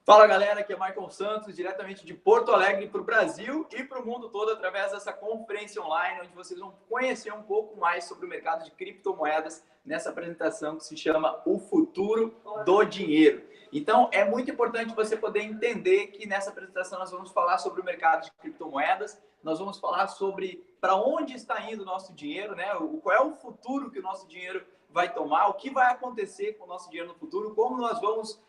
Fala galera, aqui é Michael Santos, diretamente de Porto Alegre para o Brasil e para o mundo todo através dessa conferência online, onde vocês vão conhecer um pouco mais sobre o mercado de criptomoedas nessa apresentação que se chama O Futuro do Dinheiro. Então, é muito importante você poder entender que nessa apresentação nós vamos falar sobre o mercado de criptomoedas, nós vamos falar sobre para onde está indo o nosso dinheiro, né? Qual é o futuro que o nosso dinheiro vai tomar, o que vai acontecer com o nosso dinheiro no futuro, como nós vamos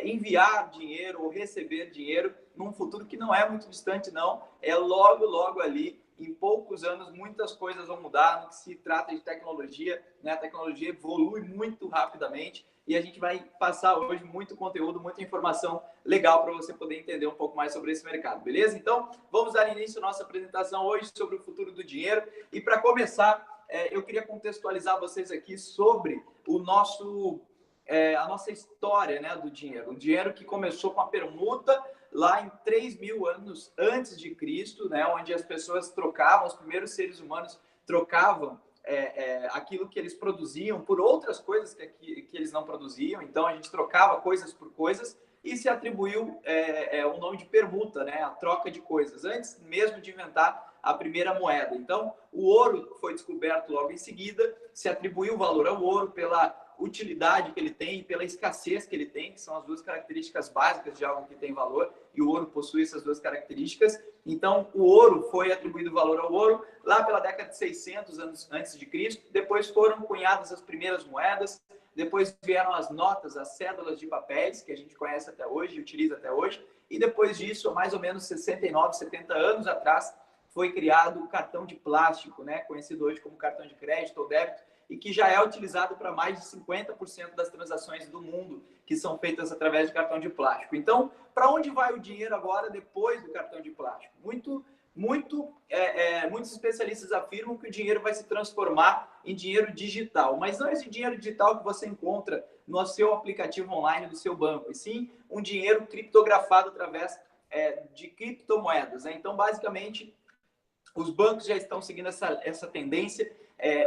enviar dinheiro ou receber dinheiro num futuro que não é muito distante, não. É logo ali, em poucos anos, muitas coisas vão mudar no que se trata de tecnologia, né? A tecnologia evolui muito rapidamente e a gente vai passar hoje muito conteúdo, muita informação legal para você poder entender um pouco mais sobre esse mercado, beleza? Então, vamos dar início à nossa apresentação hoje sobre o futuro do dinheiro. E para começar, eu queria contextualizar vocês aqui sobre o a nossa história, né, do dinheiro. O dinheiro que começou com a permuta lá em 3.000 anos antes de Cristo, né, onde as pessoas trocavam, os primeiros seres humanos trocavam aquilo que eles produziam por outras coisas que eles não produziam. Então, a gente trocava coisas por coisas e se atribuiu o nome de permuta, né, a troca de coisas, antes mesmo de inventar a primeira moeda. Então, o ouro foi descoberto logo em seguida, se atribuiu valor ao ouro pela utilidade que ele tem, pela escassez que ele tem, que são as duas características básicas de algo que tem valor, e o ouro possui essas duas características. Então, o ouro foi atribuído valor ao ouro lá pela década de 600 anos antes de Cristo. Depois foram cunhadas as primeiras moedas, depois vieram as notas, as cédulas de papéis, que a gente conhece até hoje e utiliza até hoje, e depois disso, mais ou menos 69, 70 anos atrás, foi criado o cartão de plástico, né, conhecido hoje como cartão de crédito ou débito, e que já é utilizado para mais de 50% das transações do mundo que são feitas através de cartão de plástico. Então, para onde vai o dinheiro agora depois do cartão de plástico? Muitos especialistas afirmam que o dinheiro vai se transformar em dinheiro digital, mas não esse dinheiro digital que você encontra no seu aplicativo online do seu banco, e sim um dinheiro criptografado através de criptomoedas, né? Então, basicamente, os bancos já estão seguindo essa tendência,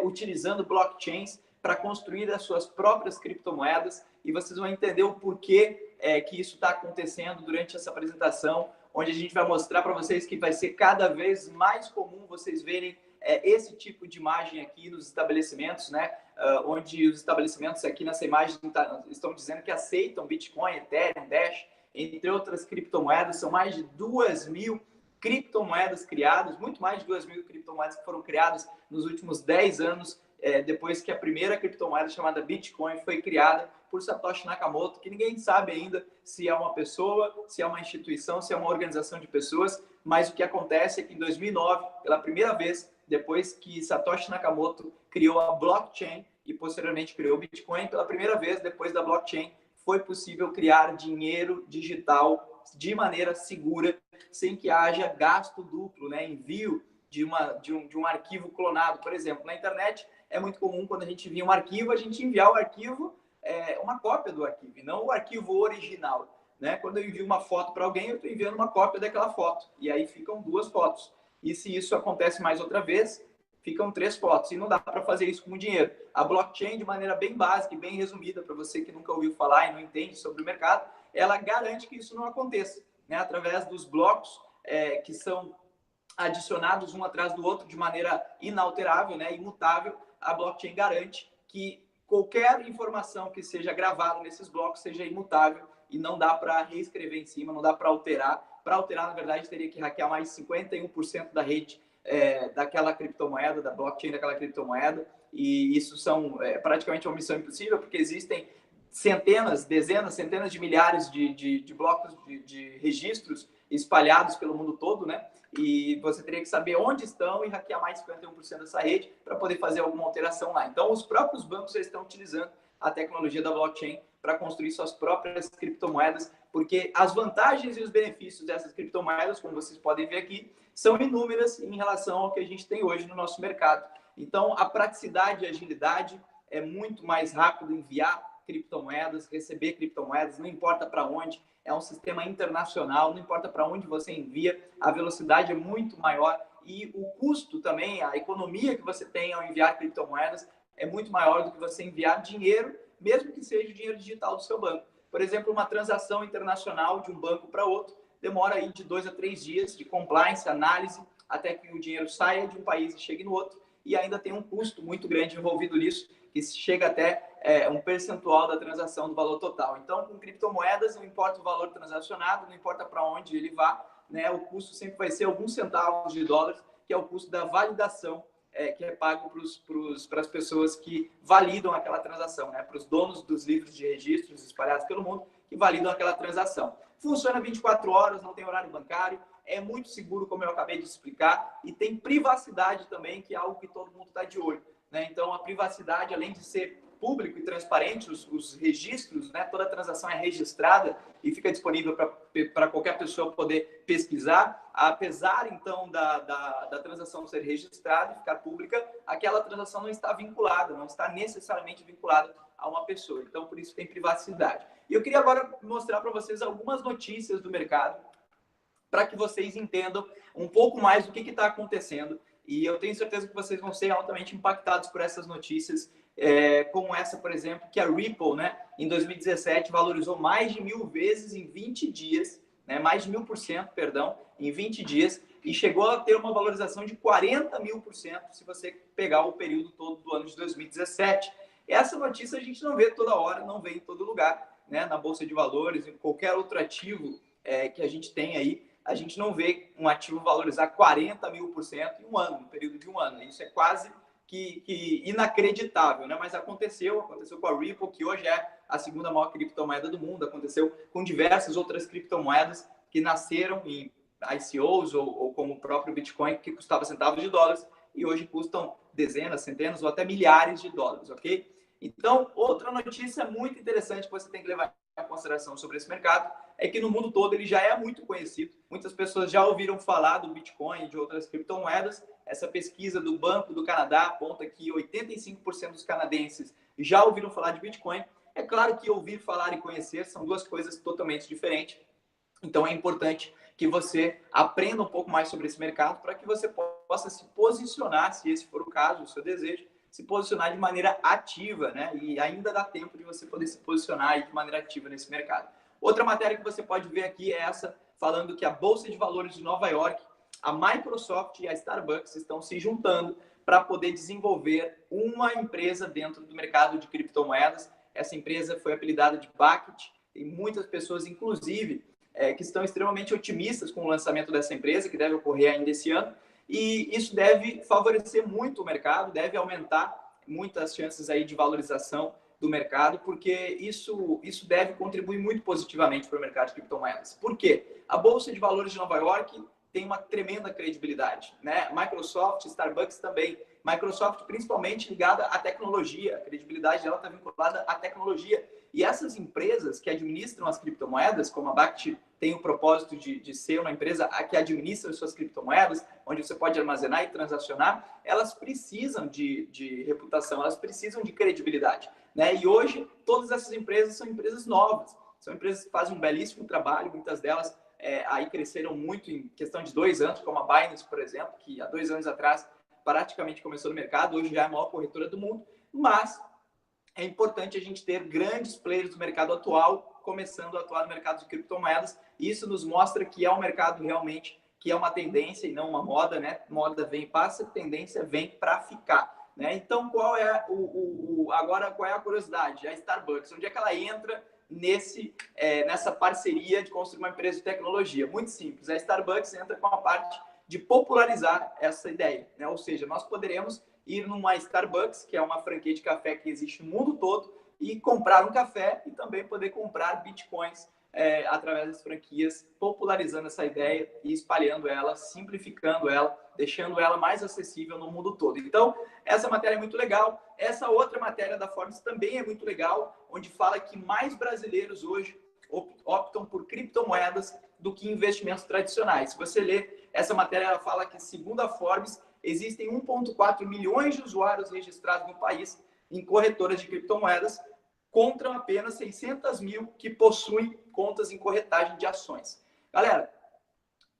utilizando blockchains para construir as suas próprias criptomoedas, e vocês vão entender o porquê que isso está acontecendo durante essa apresentação, onde a gente vai mostrar para vocês que vai ser cada vez mais comum vocês verem esse tipo de imagem aqui nos estabelecimentos, né? Onde os estabelecimentos aqui nessa imagem estão dizendo que aceitam Bitcoin, Ethereum, Dash, entre outras criptomoedas. São mais de 2.000 criptomoedas criadas, muito mais de 2.000 criptomoedas que foram criadas nos últimos 10 anos, depois que a primeira criptomoeda chamada Bitcoin foi criada por Satoshi Nakamoto, que ninguém sabe ainda se é uma pessoa, se é uma instituição, se é uma organização de pessoas, mas o que acontece é que em 2009, pela primeira vez, depois que Satoshi Nakamoto criou a blockchain e posteriormente criou o Bitcoin, pela primeira vez, depois da blockchain, foi possível criar dinheiro digital de maneira segura, sem que haja gasto duplo, né? Envio de um arquivo clonado. Por exemplo, na internet é muito comum, quando a gente envia um arquivo, a gente enviar o arquivo, uma cópia do arquivo, e não o arquivo original, né? Quando eu envio uma foto para alguém, eu estou enviando uma cópia daquela foto, e aí ficam 2 fotos. E se isso acontece mais outra vez, ficam 3 fotos, e não dá para fazer isso com dinheiro. A blockchain, de maneira bem básica e bem resumida, para você que nunca ouviu falar e não entende sobre o mercado, ela garante que isso não aconteça, né? Através dos blocos que são adicionados um atrás do outro de maneira inalterável, né? Imutável, a blockchain garante que qualquer informação que seja gravada nesses blocos seja imutável e não dá para reescrever em cima, não dá para alterar. Para alterar, na verdade, teria que hackear mais 51% da rede daquela criptomoeda, da blockchain daquela criptomoeda, e isso são praticamente uma missão impossível, porque existem centenas de milhares de blocos de registros espalhados pelo mundo todo, né? E você teria que saber onde estão e hackear mais 51% dessa rede para poder fazer alguma alteração lá. Então, os próprios bancos já estão utilizando a tecnologia da blockchain para construir suas próprias criptomoedas, porque as vantagens e os benefícios dessas criptomoedas, como vocês podem ver aqui, são inúmeras em relação ao que a gente tem hoje no nosso mercado. Então, a praticidade e agilidade é muito mais rápido enviar criptomoedas, receber criptomoedas, não importa para onde, é um sistema internacional, não importa para onde você envia, a velocidade é muito maior e o custo também, a economia que você tem ao enviar criptomoedas é muito maior do que você enviar dinheiro, mesmo que seja o dinheiro digital do seu banco. Por exemplo, uma transação internacional de um banco para outro demora aí de 2 a 3 dias de compliance, análise, até que o dinheiro saia de um país e chegue no outro, e ainda tem um custo muito grande envolvido nisso, que chega até um percentual da transação do valor total. Então, com criptomoedas, não importa o valor transacionado, não importa para onde ele vá, né, o custo sempre vai ser alguns centavos de dólares, que é o custo da validação que é pago para as pessoas que validam aquela transação, né, para os donos dos livros de registros espalhados pelo mundo que validam aquela transação. Funciona 24 horas, não tem horário bancário, é muito seguro, como eu acabei de explicar, e tem privacidade também, que é algo que todo mundo está de olho, né? Então, a privacidade, além de ser público e transparente, os registros, né? Toda transação é registrada e fica disponível para qualquer pessoa poder pesquisar. Apesar, então, da transação ser registrada e ficar pública, aquela transação não está vinculada, não está necessariamente vinculada a uma pessoa. Então, por isso tem privacidade. E eu queria agora mostrar para vocês algumas notícias do mercado para que vocês entendam um pouco mais do que está acontecendo. E eu tenho certeza que vocês vão ser altamente impactados por essas notícias, como essa, por exemplo, que a Ripple, né, em 2017, valorizou mais de 1000 vezes em 20 dias, né, mais de 1000%, perdão, em 20 dias, e chegou a ter uma valorização de 40.000% se você pegar o período todo do ano de 2017. Essa notícia a gente não vê toda hora, não vê em todo lugar, né, na Bolsa de Valores, em qualquer outro ativo que a gente tem aí, a gente não vê um ativo valorizar 40.000% em um ano, no período de um ano. Isso é quase que inacreditável, né? Mas aconteceu com a Ripple, que hoje é a segunda maior criptomoeda do mundo, aconteceu com diversas outras criptomoedas que nasceram em ICOs ou como o próprio Bitcoin, que custava centavos de dólares, e hoje custam dezenas, centenas ou até milhares de dólares, ok? Então, outra notícia muito interessante que você tem que levar em consideração sobre esse mercado é que no mundo todo ele já é muito conhecido. Muitas pessoas já ouviram falar do Bitcoin e de outras criptomoedas. Essa pesquisa do Banco do Canadá aponta que 85% dos canadenses já ouviram falar de Bitcoin. É claro que ouvir falar e conhecer são duas coisas totalmente diferentes. Então é importante que você aprenda um pouco mais sobre esse mercado para que você possa se posicionar, se esse for o caso, o seu desejo, se posicionar de maneira ativa, né? E ainda dá tempo de você poder se posicionar aí de maneira ativa nesse mercado. Outra matéria que você pode ver aqui é essa, falando que a Bolsa de Valores de Nova York, a Microsoft e a Starbucks estão se juntando para poder desenvolver uma empresa dentro do mercado de criptomoedas. Essa empresa foi apelidada de Bucket, e muitas pessoas, inclusive, que estão extremamente otimistas com o lançamento dessa empresa, que deve ocorrer ainda esse ano, e isso deve favorecer muito o mercado, deve aumentar muitas chances aí de valorização do mercado, porque isso deve contribuir muito positivamente para o mercado de criptomoedas. Por quê? A Bolsa de Valores de Nova York tem uma tremenda credibilidade, né? Microsoft, Starbucks também. Microsoft principalmente ligada à tecnologia, a credibilidade dela está vinculada à tecnologia. E essas empresas que administram as criptomoedas, como a Bakkt tem o propósito de ser uma empresa que administra as suas criptomoedas, onde você pode armazenar e transacionar, elas precisam de reputação, elas precisam de credibilidade, né? E hoje, todas essas empresas são empresas novas, são empresas que fazem um belíssimo trabalho, muitas delas aí cresceram muito em questão de 2 anos, como a Binance, por exemplo, que há 2 anos atrás praticamente começou no mercado, hoje já é a maior corretora do mundo, mas é importante a gente ter grandes players do mercado atual começando a atuar no mercado de criptomoedas. Isso nos mostra que é um mercado realmente que é uma tendência e não uma moda, né? Moda vem e passa, tendência vem para ficar, né? Então, qual é a curiosidade? A Starbucks, onde é que ela entra nessa parceria de construir uma empresa de tecnologia? Muito simples, a Starbucks entra com a parte de popularizar essa ideia, né? Ou seja, nós poderemos ir numa Starbucks, que é uma franquia de café que existe no mundo todo, e comprar um café e também poder comprar bitcoins através das franquias, popularizando essa ideia e espalhando ela, simplificando ela, deixando ela mais acessível no mundo todo. Então, essa matéria é muito legal. Essa outra matéria da Forbes também é muito legal, onde fala que mais brasileiros hoje optam por criptomoedas do que investimentos tradicionais. Se você ler essa matéria, ela fala que, segundo a Forbes, existem 1,4 milhões de usuários registrados no país em corretoras de criptomoedas, contra apenas 600 mil que possuem contas em corretagem de ações. Galera,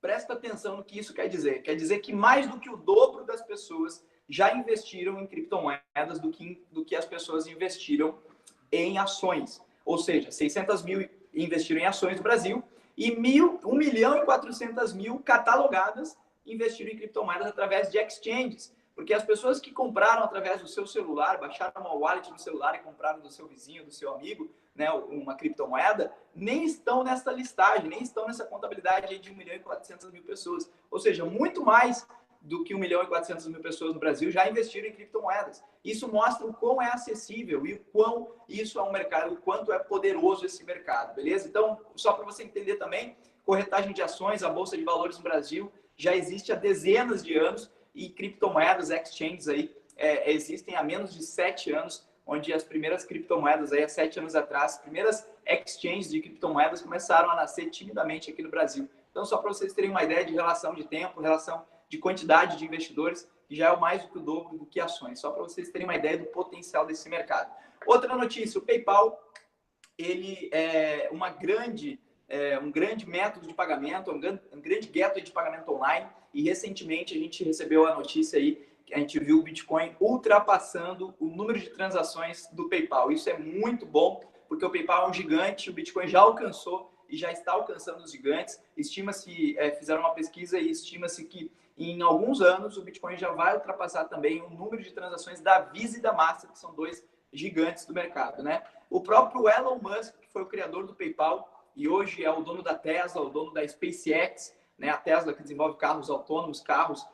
presta atenção no que isso quer dizer. Quer dizer que mais do que o dobro das pessoas já investiram em criptomoedas do que as pessoas investiram em ações. ou seja, 600 mil investiram em ações do Brasil e 1.400.000 catalogadas investiram em criptomoedas através de exchanges. Porque as pessoas que compraram através do seu celular, baixaram uma wallet no celular e compraram do seu vizinho, do seu amigo, né, uma criptomoeda, nem estão nessa listagem, nem estão nessa contabilidade de 1.400.000 pessoas. Ou seja, muito mais do que 1.400.000 pessoas no Brasil já investiram em criptomoedas. Isso mostra o quão é acessível e o quão isso é um mercado, o quanto é poderoso esse mercado, beleza? Então, só para você entender também, corretagem de ações, a Bolsa de Valores no Brasil já existe há dezenas de anos e criptomoedas, exchanges aí, existem há menos de 7 anos, onde as primeiras criptomoedas aí há 7 anos atrás, as primeiras exchanges de criptomoedas começaram a nascer timidamente aqui no Brasil. Então, só para vocês terem uma ideia de relação de tempo, relação de quantidade de investidores, que já é o mais do que o dobro do que ações, só para vocês terem uma ideia do potencial desse mercado. Outra notícia, o PayPal, ele é um grande método de pagamento, um grande gateway de pagamento online, e recentemente a gente recebeu a notícia aí, que a gente viu o Bitcoin ultrapassando o número de transações do PayPal. Isso é muito bom, porque o PayPal é um gigante, o Bitcoin já alcançou e já está alcançando os gigantes. Estima-se, fizeram uma pesquisa e estima-se que em alguns anos o Bitcoin já vai ultrapassar também o número de transações da Visa e da Master, que são dois gigantes do mercado, né? O próprio Elon Musk, que foi o criador do PayPal e hoje é o dono da Tesla, o dono da SpaceX, né? A Tesla que desenvolve carros autônomos, carros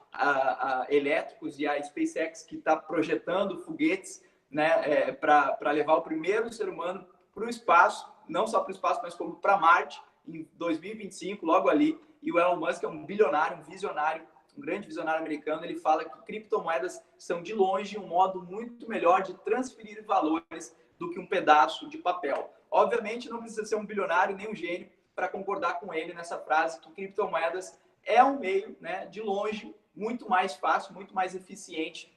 elétricos, e a SpaceX que está projetando foguetes, né? Para levar o primeiro ser humano para o espaço, não só para o espaço, mas como para Marte em 2025, logo ali. E o Elon Musk é um bilionário, um visionário, um grande visionário americano. Ele fala que criptomoedas são, de longe, um modo muito melhor de transferir valores do que um pedaço de papel. Obviamente, não precisa ser um bilionário nem um gênio para concordar com ele nessa frase, que criptomoedas é um meio, né, de longe, muito mais fácil, muito mais eficiente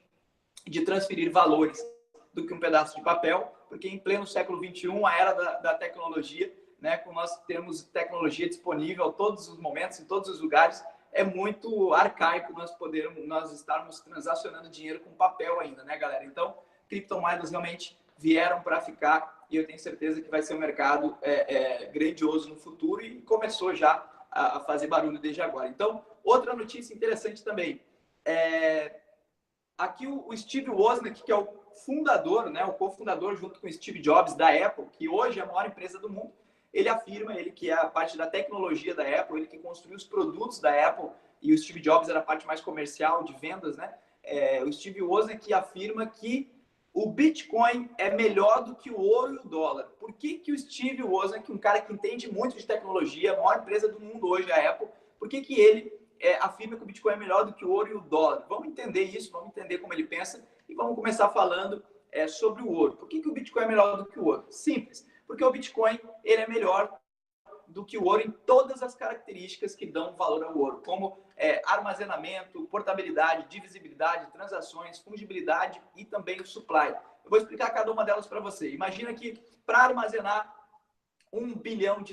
de transferir valores do que um pedaço de papel, porque em pleno século XXI, a era da tecnologia, né, com nós temos tecnologia disponível a todos os momentos, em todos os lugares, é muito arcaico nós estarmos transacionando dinheiro com papel ainda, né, galera? Então, criptomoedas realmente vieram para ficar e eu tenho certeza que vai ser um mercado grandioso no futuro e começou já a fazer barulho desde agora. Então, outra notícia interessante também. Aqui o Steve Wozniak, que é o fundador, né, o cofundador junto com o Steve Jobs da Apple, que hoje é a maior empresa do mundo, ele afirma, ele que é a parte da tecnologia da Apple, ele que construiu os produtos da Apple, e o Steve Jobs era a parte mais comercial, de vendas, né? O Steve Wozniak afirma que o Bitcoin é melhor do que o ouro e o dólar. Por que o Steve Wozniak, um cara que entende muito de tecnologia, a maior empresa do mundo hoje, a Apple, por que ele afirma que o Bitcoin é melhor do que o ouro e o dólar? Vamos entender isso, vamos entender como ele pensa e vamos começar falando sobre o ouro. Por que o Bitcoin é melhor do que o ouro? Simples, porque o Bitcoin ele é melhor do que o ouro em todas as características que dão valor ao ouro, como armazenamento, portabilidade, divisibilidade, transações, fungibilidade e também o supply. Eu vou explicar cada uma delas para você. Imagina que para armazenar $1 bilhão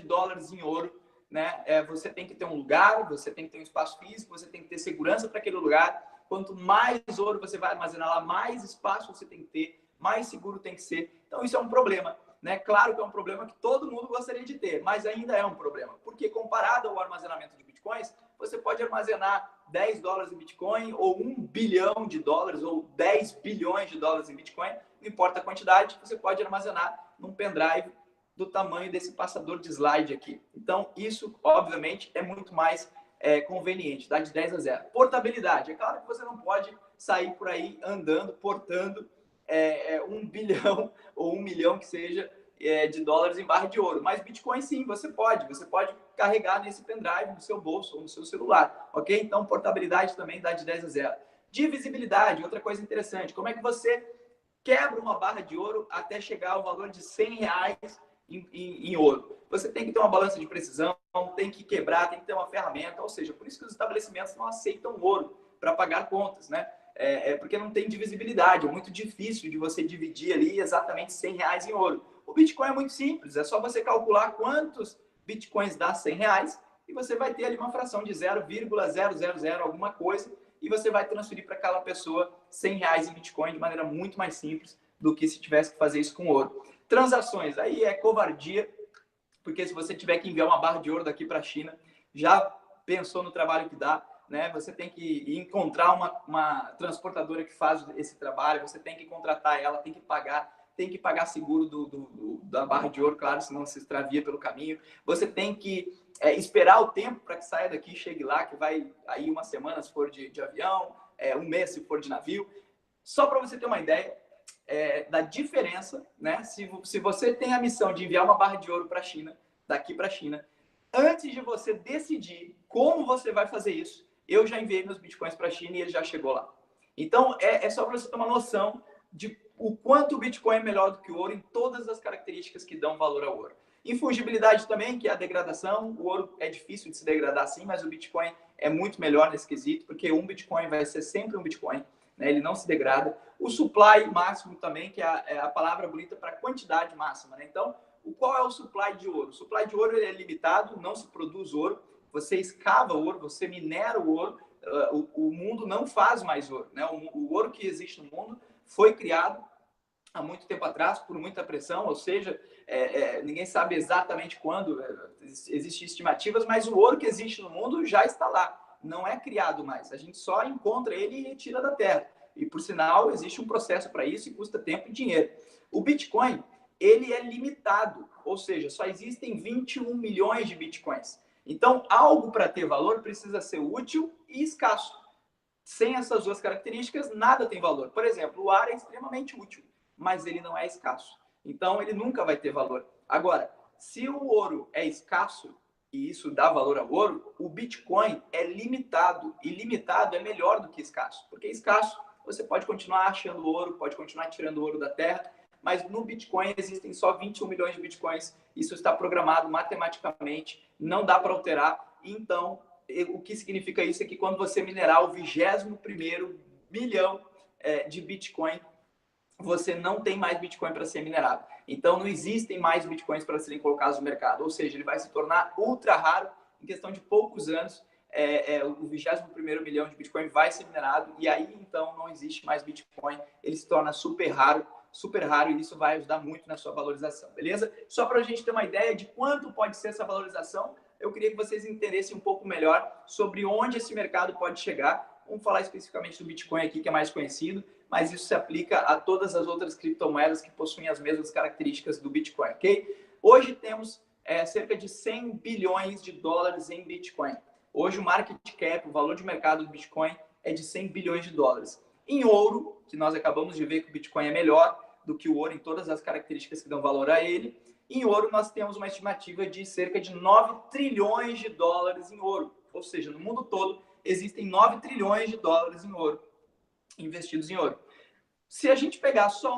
em ouro, né, você tem que ter um lugar, você tem que ter um espaço físico, você tem que ter segurança para aquele lugar. Quanto mais ouro você vai armazenar lá, mais espaço você tem que ter, mais seguro tem que ser. Então, isso é um problema. Né? Claro que é um problema que todo mundo gostaria de ter, mas ainda é um problema. Porque comparado ao armazenamento de bitcoins, você pode armazenar $10 em Bitcoin, ou $1 bilhão, ou 10 bilhões de dólares em Bitcoin, não importa a quantidade, você pode armazenar num pendrive do tamanho desse passador de slide aqui. Então, isso, obviamente, é muito mais conveniente, dá de 10 a 0. Portabilidade. É claro que você não pode sair por aí andando, portando 1 bilhão ou 1 milhão que seja de dólares em barra de ouro. Mas Bitcoin sim, você pode carregar nesse pendrive no seu bolso ou no seu celular, ok? Então portabilidade também dá de 10 a 0. Divisibilidade, outra coisa interessante, como é que você quebra uma barra de ouro até chegar ao valor de R$100 em ouro? Você tem que ter uma balança de precisão, tem que quebrar, tem que ter uma ferramenta, ou seja, por isso que os estabelecimentos não aceitam ouro para pagar contas, né? Porque não tem divisibilidade, é muito difícil de você dividir ali exatamente R$100 em ouro. O Bitcoin é muito simples, é só você calcular quantos Bitcoins dá R$100 e você vai ter ali uma fração de 0,000 alguma coisa e você vai transferir para aquela pessoa R$100 em Bitcoin de maneira muito mais simples do que se tivesse que fazer isso com ouro. Transações, aí é covardia, porque se você tiver que enviar uma barra de ouro daqui para a China, já pensou no trabalho que dá, né? Você tem que encontrar uma transportadora que faz esse trabalho, você tem que contratar ela, tem que pagar seguro da barra de ouro, claro, senão se extravia pelo caminho. Você tem que esperar o tempo para que saia daqui e chegue lá, que vai aí uma semana se for de avião, um mês se for de navio. Só para você ter uma ideia da diferença, né? Se você tem a missão de enviar uma barra de ouro para a China, daqui para a China, antes de você decidir como você vai fazer isso, eu já enviei meus bitcoins para a China e ele já chegou lá. Então, é só para você ter uma noção de o quanto o Bitcoin é melhor do que o ouro em todas as características que dão valor ao ouro. Infungibilidade também, que é a degradação. O ouro é difícil de se degradar sim, mas o Bitcoin é muito melhor nesse quesito, porque um Bitcoin vai ser sempre um Bitcoin, né? Ele não se degrada. O supply máximo também, que é a palavra bonita para quantidade máxima, né? Então, qual é o supply de ouro? O supply de ouro ele é limitado, não se produz ouro. Você escava ouro, você minera o ouro. O mundo não faz mais ouro, né? O ouro que existe no mundo foi criado há muito tempo atrás por muita pressão, ou seja, ninguém sabe exatamente quando, existem estimativas, mas o ouro que existe no mundo já está lá, não é criado mais. A gente só encontra ele e retira da terra. E, por sinal, existe um processo para isso e custa tempo e dinheiro. O Bitcoin, ele é limitado, ou seja, só existem 21 milhões de Bitcoins. Então, algo para ter valor precisa ser útil e escasso. Sem essas duas características, nada tem valor. Por exemplo, o ar é extremamente útil, mas ele não é escasso. Então, ele nunca vai ter valor. Agora, se o ouro é escasso, e isso dá valor ao ouro, o Bitcoin é limitado. E limitado é melhor do que escasso. Porque escasso, você pode continuar achando ouro, pode continuar tirando ouro da terra, mas no Bitcoin existem só 21 milhões de Bitcoins. Isso está programado matematicamente, não dá para alterar. Então, o que significa isso é que quando você minerar o 21º milhão de Bitcoin, você não tem mais Bitcoin para ser minerado. Então, não existem mais Bitcoins para serem colocados no mercado. Ou seja, ele vai se tornar ultra raro em questão de poucos anos. O 21º milhão de Bitcoin vai ser minerado e aí, então, não existe mais Bitcoin. Ele se torna super raro e isso vai ajudar muito na sua valorização, beleza? Só para a gente ter uma ideia de quanto pode ser essa valorização, eu queria que vocês entendessem um pouco melhor sobre onde esse mercado pode chegar. Vamos falar especificamente do Bitcoin aqui, que é mais conhecido, mas isso se aplica a todas as outras criptomoedas que possuem as mesmas características do Bitcoin, ok? Hoje temos cerca de 100 bilhões de dólares em Bitcoin. Hoje o market cap, o valor de mercado do Bitcoin é de 100 bilhões de dólares. Em ouro, que nós acabamos de ver que o Bitcoin é melhor do que o ouro em todas as características que dão valor a ele, em ouro nós temos uma estimativa de cerca de 9 trilhões de dólares em ouro. Ou seja, no mundo todo existem 9 trilhões de dólares em ouro, investidos em ouro. Se a gente pegar só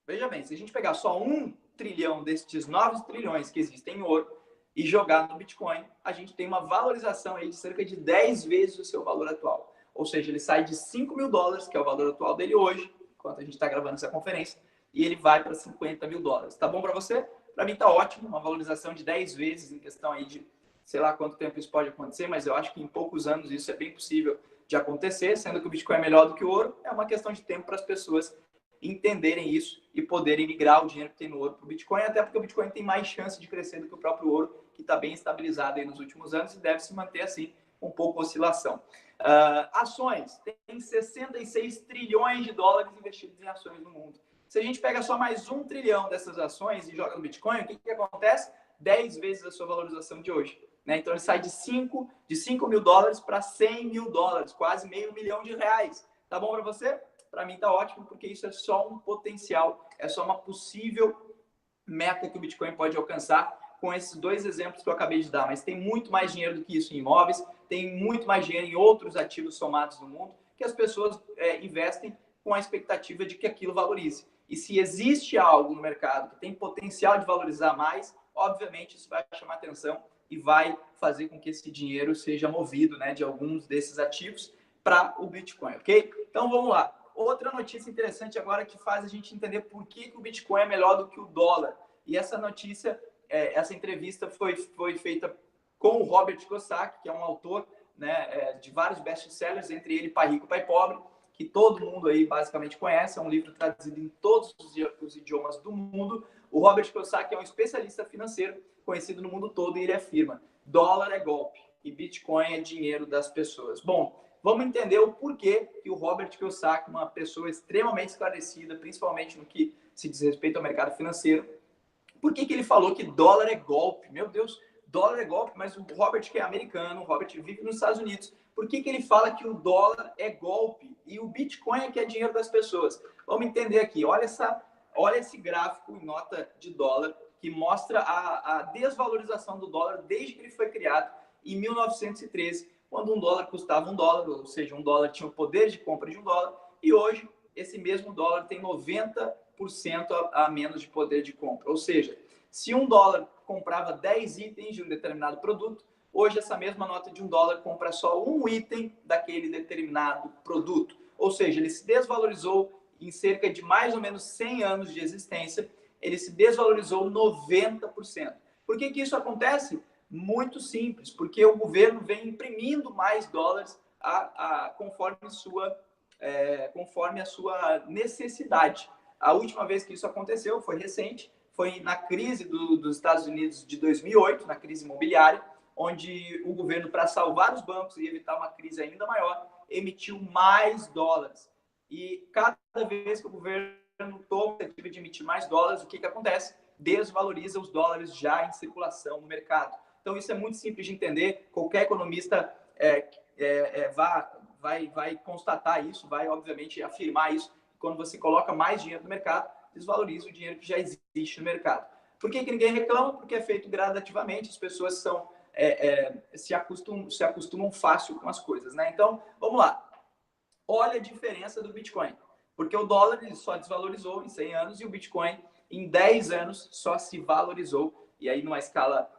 veja bem, se a gente pegar só 1 trilhão destes 9 trilhões que existem em ouro e jogar no Bitcoin, a gente tem uma valorização aí de cerca de 10 vezes o seu valor atual. Ou seja, ele sai de 5 mil dólares, que é o valor atual dele hoje, enquanto a gente está gravando essa conferência, e ele vai para 50 mil dólares. Tá bom para você? Para mim tá ótimo, uma valorização de 10 vezes em questão aí de, sei lá quanto tempo isso pode acontecer, mas eu acho que em poucos anos isso é bem possível de acontecer, sendo que o Bitcoin é melhor do que o ouro, é uma questão de tempo para as pessoas entenderem isso e poderem migrar o dinheiro que tem no ouro para o Bitcoin, até porque o Bitcoin tem mais chance de crescer do que o próprio ouro, que está bem estabilizado aí nos últimos anos e deve se manter assim, um pouco oscilação. Ações, tem 66 trilhões de dólares investidos em ações no mundo. Se a gente pega só mais 1 trilhão dessas ações e joga no Bitcoin, o que acontece? 10 vezes a sua valorização de hoje. Né? Então, ele sai de 5 mil dólares para 100 mil dólares, quase meio milhão de reais. Tá bom para você? Para mim tá ótimo, porque isso é só um potencial, é só uma possível meta que o Bitcoin pode alcançar com esses dois exemplos que eu acabei de dar. Mas tem muito mais dinheiro do que isso em imóveis, tem muito mais dinheiro em outros ativos somados no mundo, que as pessoas investem com a expectativa de que aquilo valorize. E se existe algo no mercado que tem potencial de valorizar mais, obviamente isso vai chamar atenção e vai fazer com que esse dinheiro seja movido, né, de alguns desses ativos para o Bitcoin, ok? Então vamos lá. Outra notícia interessante agora que faz a gente entender por que o Bitcoin é melhor do que o dólar. E essa notícia, essa entrevista foi feita com o Robert Kiyosaki, que é um autor, né, de vários best-sellers, entre ele Pai Rico, Pai Pobre, que todo mundo aí basicamente conhece, é um livro traduzido em todos os idiomas do mundo. O Robert Kiyosaki é um especialista financeiro conhecido no mundo todo e ele afirma: dólar é golpe e Bitcoin é dinheiro das pessoas. Bom, vamos entender o porquê que o Robert Kiyosaki, uma pessoa extremamente esclarecida, principalmente no que se diz respeito ao mercado financeiro, por que ele falou que dólar é golpe? Meu Deus, dólar é golpe, mas o Robert, que é americano, o Robert vive nos Estados Unidos, por que ele fala que o dólar é golpe e o Bitcoin é que é dinheiro das pessoas? Vamos entender aqui. Olha esse gráfico em nota de dólar que mostra a desvalorização do dólar desde que ele foi criado em 1913, quando um dólar custava $1, ou seja, um dólar tinha o poder de compra de $1, e hoje esse mesmo dólar tem 90% a menos de poder de compra. Ou seja, se um dólar comprava 10 itens de um determinado produto, hoje essa mesma nota de $1 compra só um item daquele determinado produto. Ou seja, ele se desvalorizou em cerca de mais ou menos 100 anos de existência, ele se desvalorizou 90%. Por que isso acontece? Muito simples, porque o governo vem imprimindo mais dólares conforme a sua necessidade. A última vez que isso aconteceu foi recente, foi na crise dos Estados Unidos de 2008, na crise imobiliária, onde o governo, para salvar os bancos e evitar uma crise ainda maior, emitiu mais dólares. E cada vez que o governo toma a iniciativa de emitir mais dólares, o que acontece? Desvaloriza os dólares já em circulação no mercado. Então, isso é muito simples de entender. Qualquer economista vai constatar isso, vai, obviamente, afirmar isso. Quando você coloca mais dinheiro no mercado, desvaloriza o dinheiro que já existe no mercado. Por que ninguém reclama? Porque é feito gradativamente, as pessoas se acostumam fácil com as coisas, né? Então, vamos lá. Olha a diferença do Bitcoin. Porque o dólar ele só desvalorizou em 100 anos e o Bitcoin em 10 anos só se valorizou. E aí, numa escala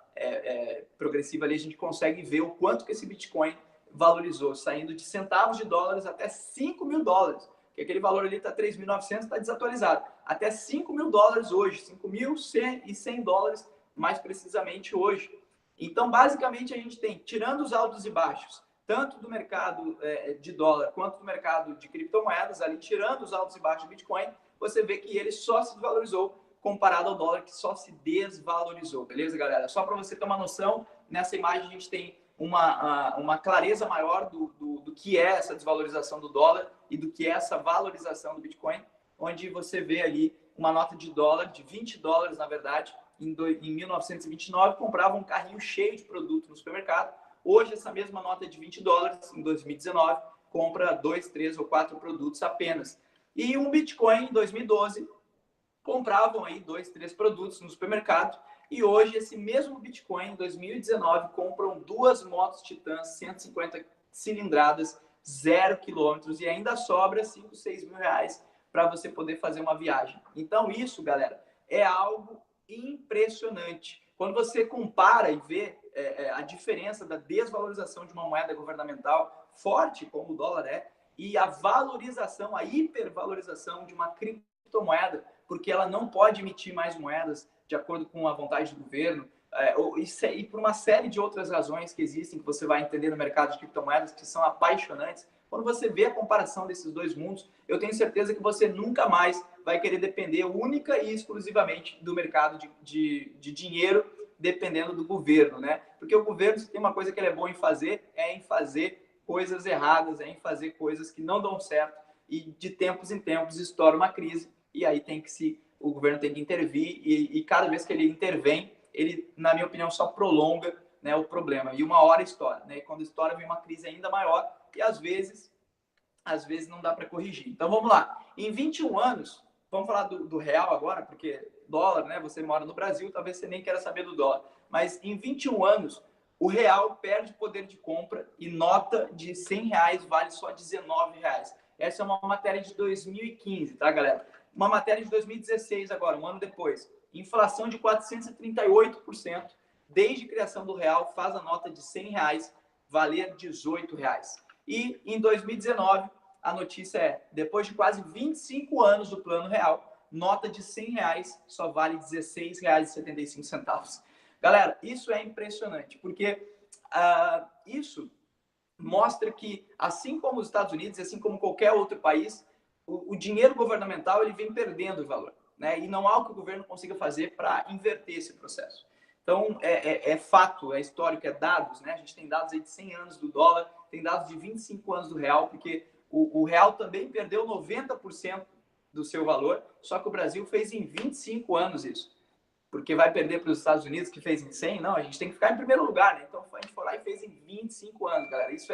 progressiva ali, a gente consegue ver o quanto que esse Bitcoin valorizou, saindo de centavos de dólares até $5.000. Que aquele valor ali está 3.900, está desatualizado. Até $5.000 hoje, $5.100 mais precisamente hoje. Então, basicamente, a gente tem, tirando os altos e baixos, tanto do mercado de dólar quanto do mercado de criptomoedas, ali tirando os altos e baixos do Bitcoin, você vê que ele só se desvalorizou comparado ao dólar, que só se desvalorizou. Beleza, galera? Só para você ter uma noção, nessa imagem a gente tem uma clareza maior do que é essa desvalorização do dólar e do que é essa valorização do Bitcoin, onde você vê ali uma nota de dólar, de $20, na verdade, em 1929, comprava um carrinho cheio de produto no supermercado. Hoje, essa mesma nota de $20, em 2019, compra 2, 3 ou 4 produtos apenas. E um Bitcoin, em 2012, compravam aí 2, 3 produtos no supermercado. E hoje, esse mesmo Bitcoin, em 2019, compram 2 motos Titãs 150 cilindradas, 0 quilômetros, e ainda sobra 5, 6 mil reais para você poder fazer uma viagem. Então, isso, galera, é algo impressionante. Quando você compara e vê a diferença da desvalorização de uma moeda governamental forte, como o dólar é, e a valorização, a hipervalorização de uma criptomoeda, porque ela não pode emitir mais moedas de acordo com a vontade do governo, e por uma série de outras razões que existem, que você vai entender no mercado de criptomoedas, que são apaixonantes. Quando você vê a comparação desses dois mundos, eu tenho certeza que você nunca mais vai querer depender única e exclusivamente do mercado de dinheiro, dependendo do governo, né? Porque o governo, se tem uma coisa que ele é bom em fazer, é em fazer coisas erradas, é em fazer coisas que não dão certo, e de tempos em tempos estoura uma crise, e aí o governo tem que intervir, e cada vez que ele intervém, ele, na minha opinião, só prolonga, né, o problema. E uma hora estoura, né? E quando estoura, vem uma crise ainda maior, e às vezes não dá para corrigir. Então vamos lá. Em 21 anos, vamos falar do real agora, porque dólar, né? Você mora no Brasil, talvez você nem queira saber do dólar. Mas em 21 anos, o real perde poder de compra e nota de R$100 vale só R$19. Essa é uma matéria de 2015, tá, galera? Uma matéria de 2016 agora, um ano depois. Inflação de 438%. Desde a criação do real, faz a nota de R$100 valer R$18. E em 2019, a notícia é, depois de quase 25 anos do Plano Real, nota de R$100 só vale R$16,75. Galera, isso é impressionante, porque isso mostra que, assim como os Estados Unidos, assim como qualquer outro país, o dinheiro governamental ele vem perdendo valor, né? E não há o que o governo consiga fazer para inverter esse processo. Então, é fato, é histórico, é dados, né? A gente tem dados aí de 100 anos do dólar, tem dados de 25 anos do real, porque o real também perdeu 90% do seu valor, só que o Brasil fez em 25 anos isso. Porque vai perder para os Estados Unidos, que fez em 100? Não, a gente tem que ficar em primeiro lugar, né? Então, a gente foi lá e fez em 25 anos, galera. Isso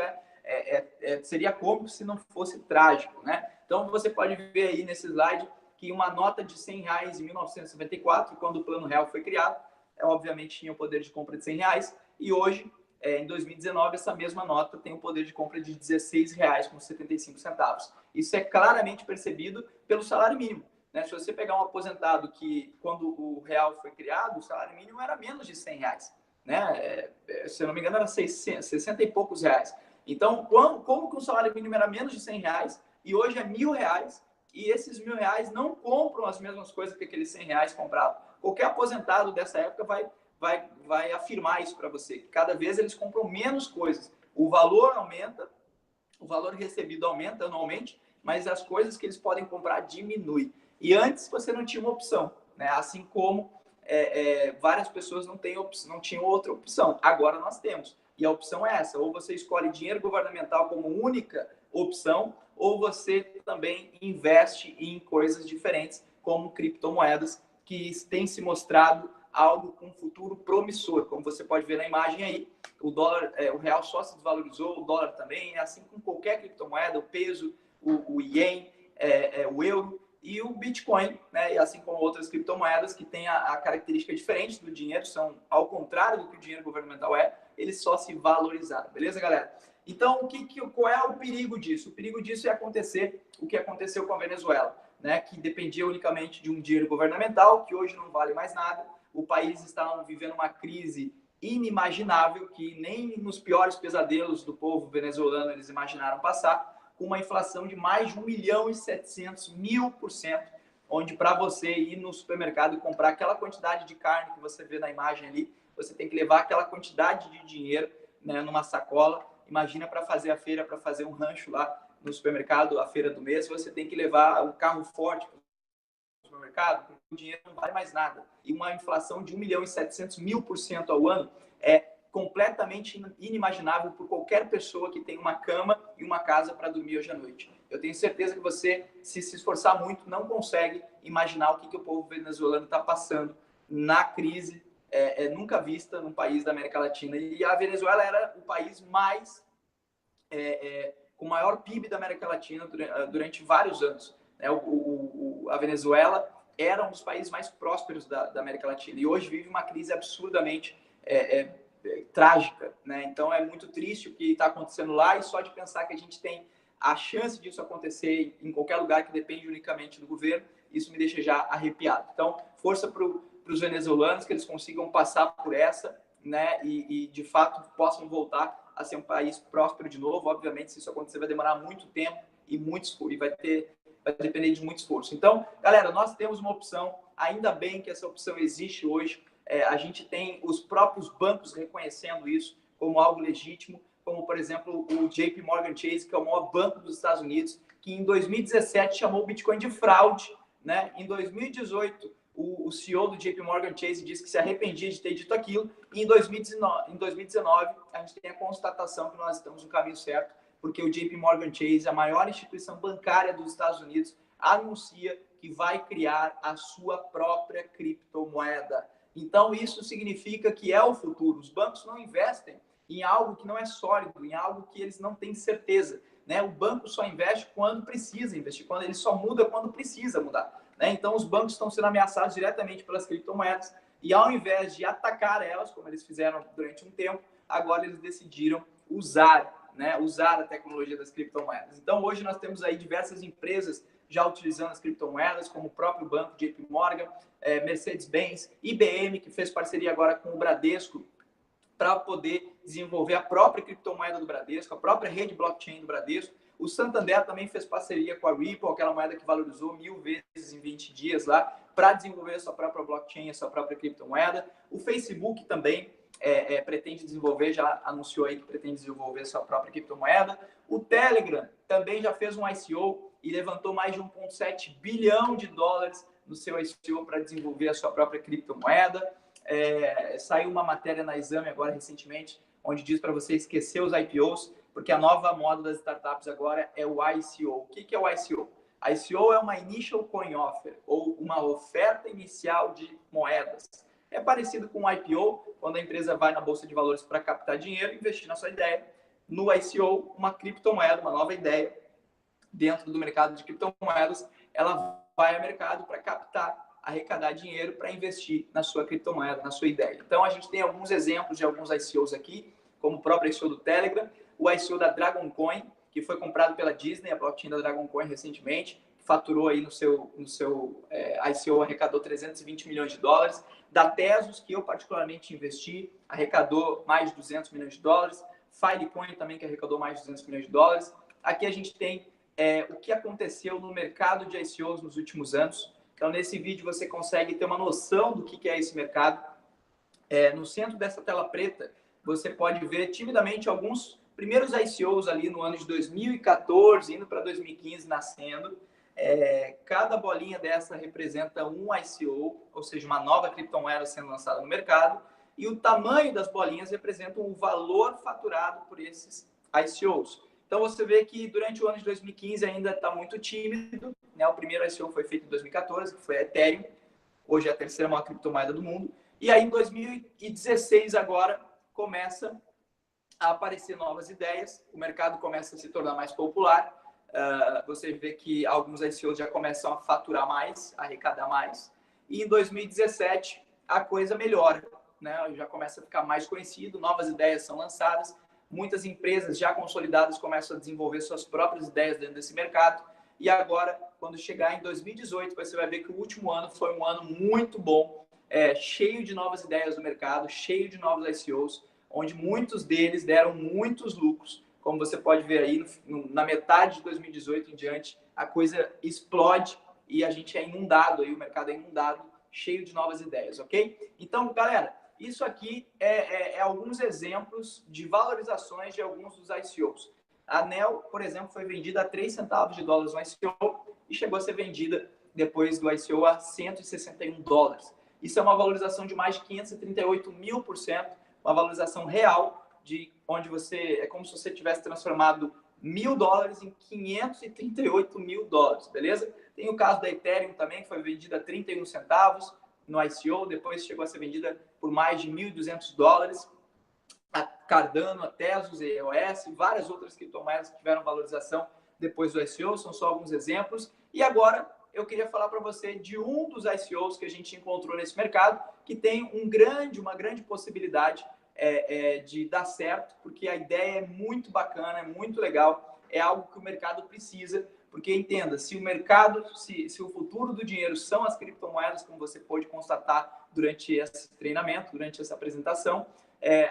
seria cômico se não fosse trágico, né? Então, você pode ver aí nesse slide que uma nota de R$100 em 1994, quando o Plano Real foi criado, obviamente tinha o poder de compra de R$100, e hoje, em 2019, essa mesma nota tem o poder de compra de R$16,75. Isso é claramente percebido pelo salário mínimo. Né? Se você pegar um aposentado que, quando o real foi criado, o salário mínimo era menos de R$100. Né? Se eu não me engano, era 60 e poucos reais. Então, como que o salário mínimo era menos de R$100 e hoje é R$1.000, e esses R$1.000 não compram as mesmas coisas que aqueles R$100 compravam? Qualquer aposentado dessa época vai afirmar isso para você, que cada vez eles compram menos coisas. O valor aumenta, o valor recebido aumenta anualmente, mas as coisas que eles podem comprar diminuem. E antes você não tinha uma opção, né? Assim como várias pessoas não tinham outra opção. Agora nós temos. E a opção é essa: ou você escolhe dinheiro governamental como única opção, ou você também investe em coisas diferentes, como criptomoedas, que têm se mostrado algo com um futuro promissor. Como você pode ver na imagem aí, o dólar, o real só se desvalorizou, o dólar também, assim com qualquer criptomoeda, o peso, o ien, o euro e o Bitcoin, né? E assim como outras criptomoedas que têm a característica diferente do dinheiro, são ao contrário do que o dinheiro governamental eles só se valorizaram, beleza, galera? Então, qual é o perigo disso? O perigo disso é acontecer o que aconteceu com a Venezuela, né? Que dependia unicamente de um dinheiro governamental, que hoje não vale mais nada. O país está vivendo uma crise inimaginável, que nem nos piores pesadelos do povo venezuelano eles imaginaram passar, com uma inflação de mais de 1.700.000%, onde para você ir no supermercado e comprar aquela quantidade de carne que você vê na imagem ali, você tem que levar aquela quantidade de dinheiro, né, numa sacola. Imagina para fazer a feira, para fazer um rancho lá no supermercado, a feira do mês, você tem que levar um carro forte para o supermercado, porque o dinheiro não vale mais nada. E uma inflação de 1.700.000% ao ano é completamente inimaginável por qualquer pessoa que tem uma cama e uma casa para dormir hoje à noite. Eu tenho certeza que você, se esforçar muito, não consegue imaginar o que o povo venezuelano está passando na crise nunca vista num país da América Latina. E a Venezuela era o país com maior PIB da América Latina durante vários anos. A Venezuela era um dos países mais prósperos da América Latina e hoje vive uma crise absurdamente trágica, né? Então é muito triste o que está acontecendo lá, e só de pensar que a gente tem a chance disso acontecer em qualquer lugar que depende unicamente do governo, isso me deixa já arrepiado. Então, força para os venezuelanos, que eles consigam passar por essa, né? E de fato possam voltar a ser um país próspero de novo. Obviamente, se isso acontecer, vai demorar muito tempo e vai depender de muito esforço. Então, galera, nós temos uma opção, ainda bem que essa opção existe hoje. A gente tem os próprios bancos reconhecendo isso como algo legítimo, como, por exemplo, o JP Morgan Chase, que é o maior banco dos Estados Unidos, que em 2017 chamou o Bitcoin de fraude, né? Em 2018, o CEO do JP Morgan Chase disse que se arrependia de ter dito aquilo, e em 2019 a gente tem a constatação que nós estamos no caminho certo, porque o JP Morgan Chase, a maior instituição bancária dos Estados Unidos, anuncia que vai criar a sua própria criptomoeda. Então, isso significa que é o futuro. Os bancos não investem em algo que não é sólido, em algo que eles não têm certeza, né? O banco só investe quando precisa investir, quando ele só muda quando precisa mudar, né? Então, os bancos estão sendo ameaçados diretamente pelas criptomoedas e, ao invés de atacar elas, como eles fizeram durante um tempo, agora eles decidiram usar a tecnologia das criptomoedas. Então, hoje nós temos aí diversas empresas já utilizando as criptomoedas, como o próprio banco JP Morgan, Mercedes-Benz, IBM, que fez parceria agora com o Bradesco para poder desenvolver a própria criptomoeda do Bradesco, a própria rede blockchain do Bradesco. O Santander também fez parceria com a Ripple, aquela moeda que valorizou 1000 vezes em 20 dias lá, para desenvolver a sua própria blockchain, a sua própria criptomoeda. O Facebook também pretende desenvolver, já anunciou aí que pretende desenvolver sua própria criptomoeda. O Telegram também já fez um ICO e levantou mais de 1,7 bilhão de dólares no seu ICO para desenvolver a sua própria criptomoeda. Saiu uma matéria na Exame agora recentemente, onde diz para você esquecer os IPOs, porque a nova moda das startups agora é o ICO. O que é o ICO? ICO é uma Initial Coin Offer, ou uma oferta inicial de moedas. É parecido com o IPO, quando a empresa vai na Bolsa de Valores para captar dinheiro, investir na sua ideia. No ICO, uma criptomoeda, uma nova ideia, dentro do mercado de criptomoedas, ela vai ao mercado para captar, arrecadar dinheiro para investir na sua criptomoeda, na sua ideia. Então, a gente tem alguns exemplos de alguns ICOs aqui, como o próprio ICO do Telegram, o ICO da Dragon Coin, que foi comprado pela Disney, a blockchain da Dragon Coin recentemente, que faturou aí no seu ICO, arrecadou 320 milhões de dólares. Da Tezos, que eu particularmente investi, arrecadou mais de 200 milhões de dólares. Filecoin também, que arrecadou mais de 200 milhões de dólares. Aqui a gente tem o que aconteceu no mercado de ICOs nos últimos anos. Então, nesse vídeo, você consegue ter uma noção do que é esse mercado. No centro dessa tela preta, você pode ver timidamente alguns primeiros ICOs ali no ano de 2014, indo para 2015, nascendo. Cada bolinha dessa representa um ICO, ou seja, uma nova criptomoeda sendo lançada no mercado. E o tamanho das bolinhas representa o valor faturado por esses ICOs. Então, você vê que durante o ano de 2015 ainda está muito tímido, né? O primeiro ICO foi feito em 2014, que foi a Ethereum. Hoje é a terceira maior criptomoeda do mundo. E aí, em 2016, agora, começa a aparecer novas ideias. O mercado começa a se tornar mais popular. Você vê que alguns ICOs já começam a faturar mais, a arrecadar mais. E em 2017, a coisa melhora, né? Já começa a ficar mais conhecido, novas ideias são lançadas. Muitas empresas já consolidadas começam a desenvolver suas próprias ideias dentro desse mercado. E agora, quando chegar em 2018, você vai ver que o último ano foi um ano muito bom, cheio de novas ideias do mercado, cheio de novos ICOs, onde muitos deles deram muitos lucros. Como você pode ver aí, na metade de 2018 em diante, a coisa explode e a gente é inundado, aí, o mercado é inundado, cheio de novas ideias, ok? Então, galera, isso aqui é alguns exemplos de valorizações de alguns dos ICOs. A Neo, por exemplo, foi vendida a 3 centavos de dólares no ICO e chegou a ser vendida depois do ICO a 161 dólares. Isso é uma valorização de mais de 538.000%, uma valorização real, de onde é como se você tivesse transformado $1.000 em 538 mil dólares, beleza? Tem o caso da Ethereum também, que foi vendida a 31 centavos no ICO, depois chegou a ser vendida por mais de 1.200 dólares. A Cardano, a Tezos, a EOS, várias outras criptomoedas que tiveram valorização depois do ICO, são só alguns exemplos. E agora eu queria falar para você de um dos ICOs que a gente encontrou nesse mercado, que tem uma grande possibilidade de dar certo, porque a ideia é muito bacana, é muito legal, é algo que o mercado precisa, porque entenda, se o mercado, se o futuro do dinheiro são as criptomoedas, como você pôde constatar durante esse treinamento, durante essa apresentação,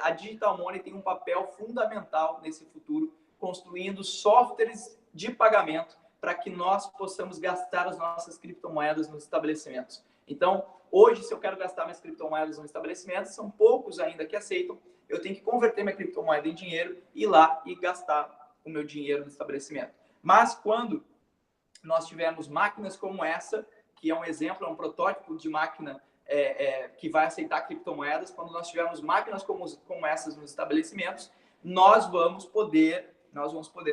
a Digital Money tem um papel fundamental nesse futuro, construindo softwares de pagamento para que nós possamos gastar as nossas criptomoedas nos estabelecimentos. Então, hoje, se eu quero gastar minhas criptomoedas no estabelecimento, são poucos ainda que aceitam, eu tenho que converter minha criptomoeda em dinheiro, ir lá e gastar o meu dinheiro no estabelecimento. Mas quando nós tivermos máquinas como essa, que é um exemplo, é um protótipo de máquina que vai aceitar criptomoedas, quando nós tivermos máquinas como essas nos estabelecimentos, nós vamos poder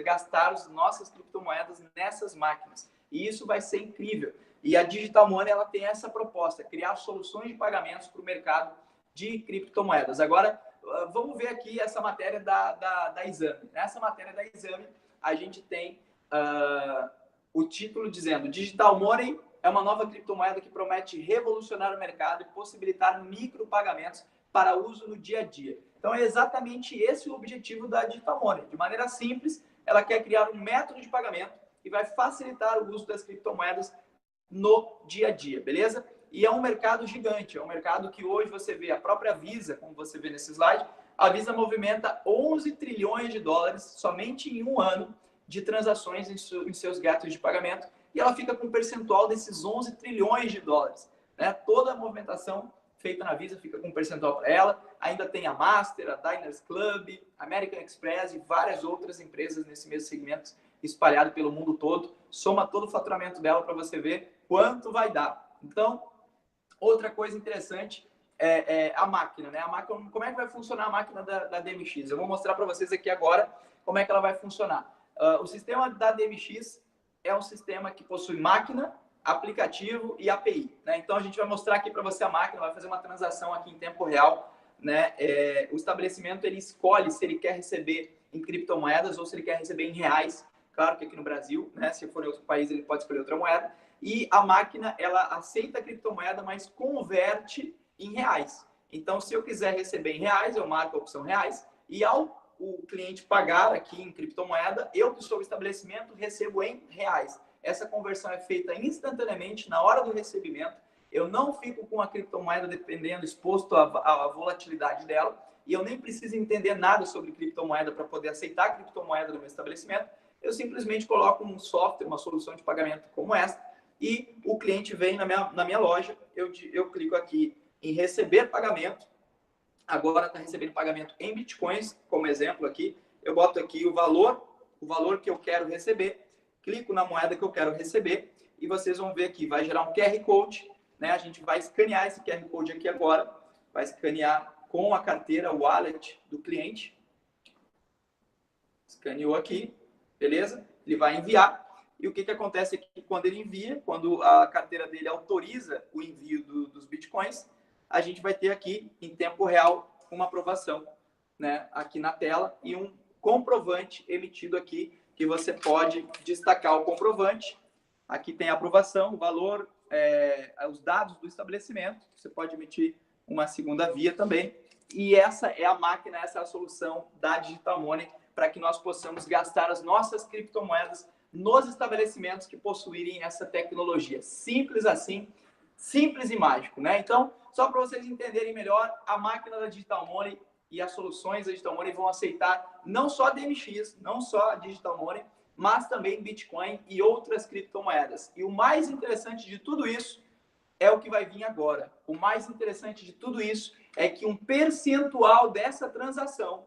gastar as nossas criptomoedas nessas máquinas. E isso vai ser incrível. E a Digital Money ela tem essa proposta, criar soluções de pagamentos para o mercado de criptomoedas. Agora, vamos ver aqui essa matéria da Exame. Nessa matéria da Exame, a gente tem o título dizendo: Digital Money é uma nova criptomoeda que promete revolucionar o mercado e possibilitar micropagamentos para uso no dia a dia. Então, é exatamente esse o objetivo da Digital Money. De maneira simples, ela quer criar um método de pagamento que vai facilitar o uso das criptomoedas no dia a dia, beleza? E é um mercado gigante, é um mercado que hoje você vê a própria Visa, como você vê nesse slide, a Visa movimenta 11 trilhões de dólares somente em um ano de transações em seus gateways de pagamento, e ela fica com um percentual desses 11 trilhões de dólares, né? Toda a movimentação feita na Visa, fica com um percentual para ela. Ainda tem a Master, a Diners Club, American Express e várias outras empresas nesse mesmo segmento, espalhado pelo mundo todo. Soma todo o faturamento dela para você ver quanto vai dar. Então, outra coisa interessante é a máquina, né? A máquina, como é que vai funcionar a máquina da DMX? Eu vou mostrar para vocês aqui agora como é que ela vai funcionar. O sistema da DMX é um sistema que possui máquina, aplicativo e API, né? Então a gente vai mostrar aqui para você a máquina, vai fazer uma transação aqui em tempo real, né? O estabelecimento ele escolhe se ele quer receber em criptomoedas ou se ele quer receber em reais. Claro que aqui no Brasil, né? Se for em outro país ele pode escolher outra moeda. E a máquina ela aceita a criptomoeda, mas converte em reais. Então se eu quiser receber em reais, eu marco a opção reais e ao o cliente pagar aqui em criptomoeda, eu que sou o estabelecimento recebo em reais. Essa conversão é feita instantaneamente, na hora do recebimento. Eu não fico com a criptomoeda dependendo, exposto à volatilidade dela. E eu nem preciso entender nada sobre criptomoeda para poder aceitar a criptomoeda no meu estabelecimento. Eu simplesmente coloco um software, uma solução de pagamento como essa, e o cliente vem na minha loja, eu clico aqui em receber pagamento. Agora está recebendo pagamento em bitcoins, como exemplo aqui. Eu boto aqui o valor que eu quero receber, clico na moeda que eu quero receber e vocês vão ver aqui, vai gerar um QR Code, né? A gente vai escanear esse QR Code aqui agora, vai escanear com a carteira wallet do cliente. Escaneou aqui, beleza? Ele vai enviar. E o que acontece aqui quando ele envia, quando a carteira dele autoriza o envio dos bitcoins, a gente vai ter aqui, em tempo real, uma aprovação, né, aqui na tela e um comprovante emitido aqui, que você pode destacar o comprovante. Aqui tem a aprovação, o valor, os dados do estabelecimento. Você pode emitir uma segunda via também. E essa é a máquina, essa é a solução da Digital Money para que nós possamos gastar as nossas criptomoedas nos estabelecimentos que possuírem essa tecnologia. Simples assim, simples e mágico, né? Então, só para vocês entenderem melhor, a máquina da Digital Money e as soluções da Digital Money vão aceitar não só a DMX, não só a Digital Money, mas também Bitcoin e outras criptomoedas. E o mais interessante de tudo isso é o que vai vir agora. O mais interessante de tudo isso é que um percentual dessa transação,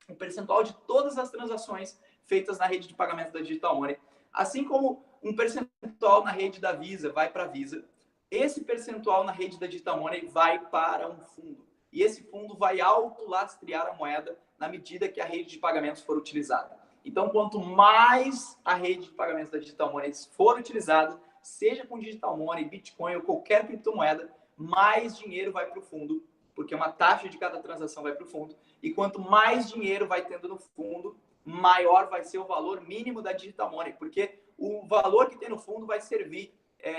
um percentual de todas as transações feitas na rede de pagamento da Digital Money, assim como um percentual na rede da Visa vai para a Visa, esse percentual na rede da Digital Money vai para um fundo. E esse fundo vai autolastrear a moeda na medida que a rede de pagamentos for utilizada. Então, quanto mais a rede de pagamentos da Digital Money for utilizada, seja com Digital Money, Bitcoin ou qualquer criptomoeda, mais dinheiro vai para o fundo, porque uma taxa de cada transação vai para o fundo. E quanto mais dinheiro vai tendo no fundo, maior vai ser o valor mínimo da Digital Money, porque o valor que tem no fundo vai servir,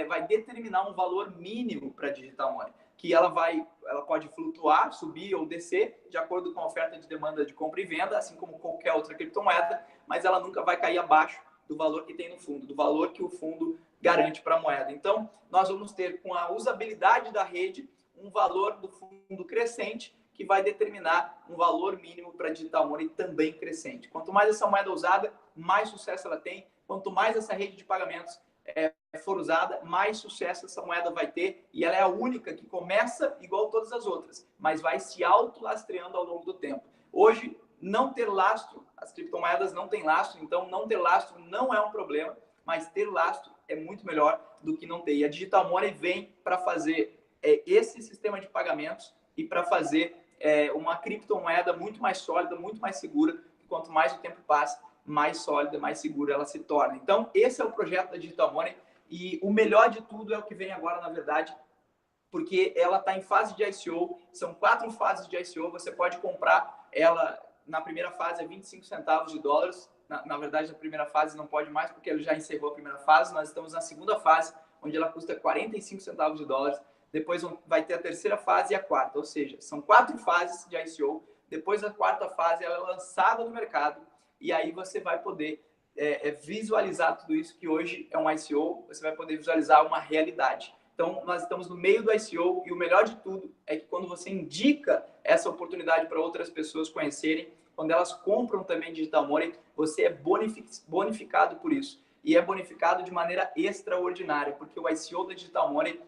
vai determinar um valor mínimo para a Digital Money, que ela pode flutuar, subir ou descer, de acordo com a oferta de demanda de compra e venda, assim como qualquer outra criptomoeda, mas ela nunca vai cair abaixo do valor que tem no fundo, do valor que o fundo garante para a moeda. Então, nós vamos ter, com a usabilidade da rede, um valor do fundo crescente, que vai determinar um valor mínimo para a Digital Money também crescente. Quanto mais essa moeda usada, mais sucesso ela tem. Quanto mais essa rede de pagamentos for usada, mais sucesso essa moeda vai ter. E ela é a única que começa igual todas as outras, mas vai se autolastreando ao longo do tempo. Hoje, não ter lastro, as criptomoedas não têm lastro, então não ter lastro não é um problema, mas ter lastro é muito melhor do que não ter. E a Digital Money vem para fazer esse sistema de pagamentos e para fazer uma criptomoeda muito mais sólida, muito mais segura, que quanto mais o tempo passa, mais sólida, mais segura ela se torna. Então, esse é o projeto da Digital Money e o melhor de tudo é o que vem agora, na verdade, porque ela está em fase de ICO, são 4 fases de ICO, você pode comprar ela, na primeira fase é 25 centavos de dólares, na verdade, na primeira fase não pode mais, porque ele já encerrou a primeira fase, nós estamos na segunda fase, onde ela custa 45 centavos de dólares, depois vai ter a terceira fase e a quarta, ou seja, são 4 fases de ICO, depois da quarta fase ela é lançada no mercado, e aí você vai poder visualizar tudo isso que hoje é um ICO, você vai poder visualizar uma realidade. Então, nós estamos no meio do ICO e o melhor de tudo é que quando você indica essa oportunidade para outras pessoas conhecerem, quando elas compram também Digital Money, você é bonificado por isso. E é bonificado de maneira extraordinária, porque o ICO da Digital Money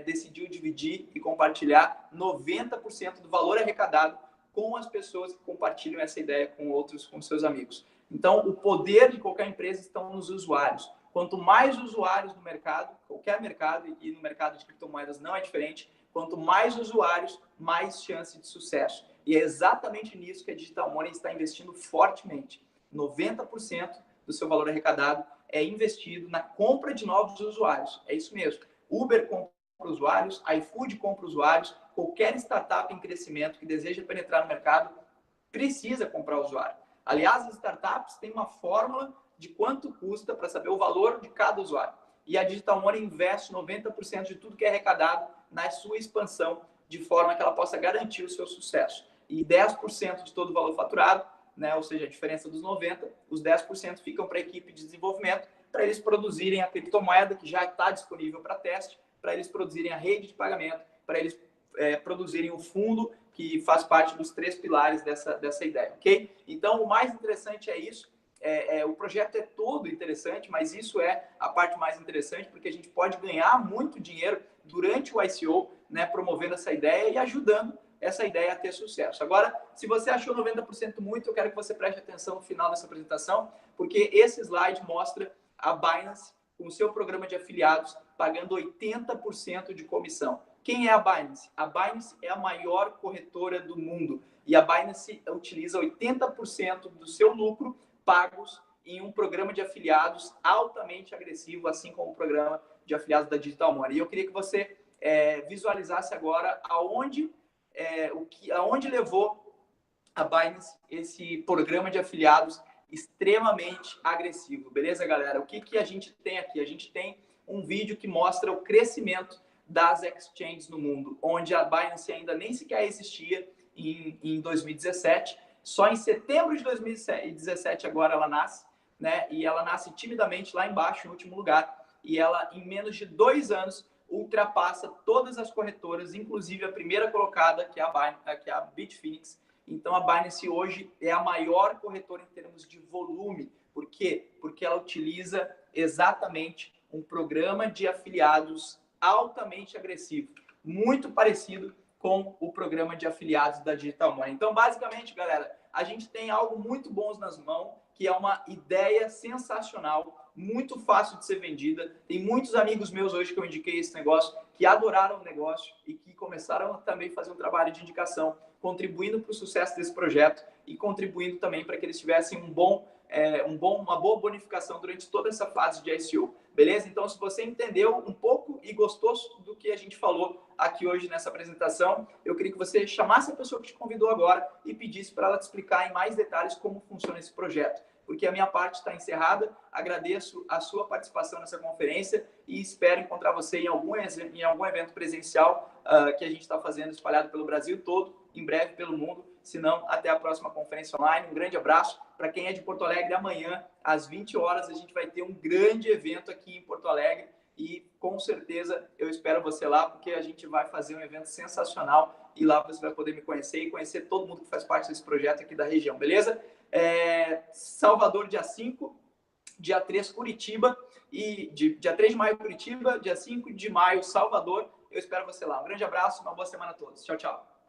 decidiu dividir e compartilhar 90% do valor arrecadado com as pessoas que compartilham essa ideia com seus amigos. Então, o poder de qualquer empresa está nos usuários. Quanto mais usuários no mercado, qualquer mercado, e no mercado de criptomoedas não é diferente, quanto mais usuários, mais chance de sucesso. E é exatamente nisso que a Digital Money está investindo fortemente. 90% do seu valor arrecadado é investido na compra de novos usuários. É isso mesmo. Uber compra usuários, iFood compra usuários, qualquer startup em crescimento que deseja penetrar no mercado precisa comprar usuário. Aliás, as startups têm uma fórmula de quanto custa para saber o valor de cada usuário. E a Digital Money investe 90% de tudo que é arrecadado na sua expansão, de forma que ela possa garantir o seu sucesso. E 10% de todo o valor faturado, né, ou seja, a diferença dos 90%, os 10% ficam para a equipe de desenvolvimento, para eles produzirem a criptomoeda que já está disponível para teste, para eles produzirem a rede de pagamento, para eles produzirem o fundo que faz parte dos 3 pilares dessa ideia, ok? Então, o mais interessante é isso. O projeto é todo interessante, mas isso é a parte mais interessante, porque a gente pode ganhar muito dinheiro durante o ICO, né, promovendo essa ideia e ajudando essa ideia a ter sucesso. Agora, se você achou 90% muito, eu quero que você preste atenção no final dessa apresentação, porque esse slide mostra a Binance com o seu programa de afiliados pagando 80% de comissão. Quem é a Binance? A Binance é a maior corretora do mundo e a Binance utiliza 80% do seu lucro pagos em um programa de afiliados altamente agressivo, assim como o programa de afiliados da Digital Money. E eu queria que você visualizasse agora aonde levou a Binance esse programa de afiliados extremamente agressivo. Beleza, galera? O que a gente tem aqui? A gente tem um vídeo que mostra o crescimento das exchanges no mundo, onde a Binance ainda nem sequer existia em 2017. Só em setembro de 2017 agora ela nasce, né? E ela nasce timidamente lá embaixo, no último lugar. E ela, em menos de 2 anos, ultrapassa todas as corretoras, inclusive a primeira colocada, que é a Bitfinex. Então, a Binance hoje é a maior corretora em termos de volume. Por quê? Porque ela utiliza exatamente um programa de afiliados altamente agressivo, muito parecido com o programa de afiliados da Digital Money. Então, basicamente, galera, a gente tem algo muito bom nas mãos, que é uma ideia sensacional, muito fácil de ser vendida. Tem muitos amigos meus hoje que eu indiquei esse negócio, que adoraram o negócio e que começaram a também fazer um trabalho de indicação, contribuindo para o sucesso desse projeto e contribuindo também para que eles tivessem uma boa bonificação durante toda essa fase de ICO. Beleza? Então, se você entendeu um pouco e gostou do que a gente falou aqui hoje nessa apresentação, eu queria que você chamasse a pessoa que te convidou agora e pedisse para ela te explicar em mais detalhes como funciona esse projeto. Porque a minha parte está encerrada. Agradeço a sua participação nessa conferência e espero encontrar você em algum evento presencial que a gente está fazendo espalhado pelo Brasil todo, em breve pelo mundo. Se não, até a próxima conferência online. Um grande abraço. Para quem é de Porto Alegre, amanhã, às 20 horas, a gente vai ter um grande evento aqui em Porto Alegre e, com certeza, eu espero você lá, porque a gente vai fazer um evento sensacional e lá você vai poder me conhecer e conhecer todo mundo que faz parte desse projeto aqui da região, beleza? Salvador, dia 5, dia 3, Curitiba, e dia 3 de maio, Curitiba, dia 5 de maio, Salvador. Eu espero você lá. Um grande abraço, uma boa semana a todos. Tchau, tchau.